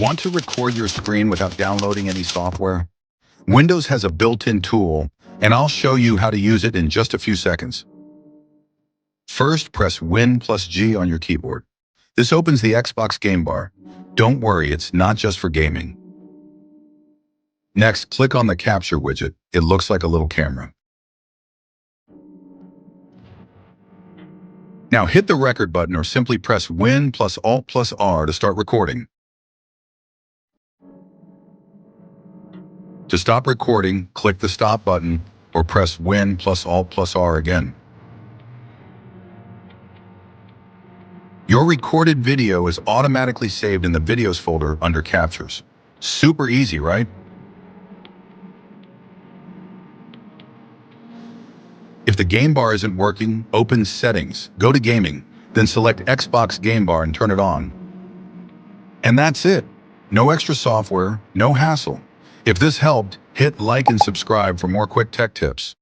Want to record your screen without downloading any software? Windows has a built-in tool, and I'll show you how to use it in just a few seconds. First, press Win+G on your keyboard. This opens the Xbox game bar. Don't worry, it's not just for gaming. Next, click on the capture widget. It looks like a little camera. Now hit the record button or simply press Win+Alt+R to start recording. To stop recording, click the stop button or press Win+Alt+R again. Your recorded video is automatically saved in the Videos folder under Captures. Super easy, right? If the game bar isn't working, open Settings, go to Gaming, then select Xbox Game Bar and turn it on. And that's it. No extra software, no hassle. If this helped, hit like and subscribe for more quick tech tips.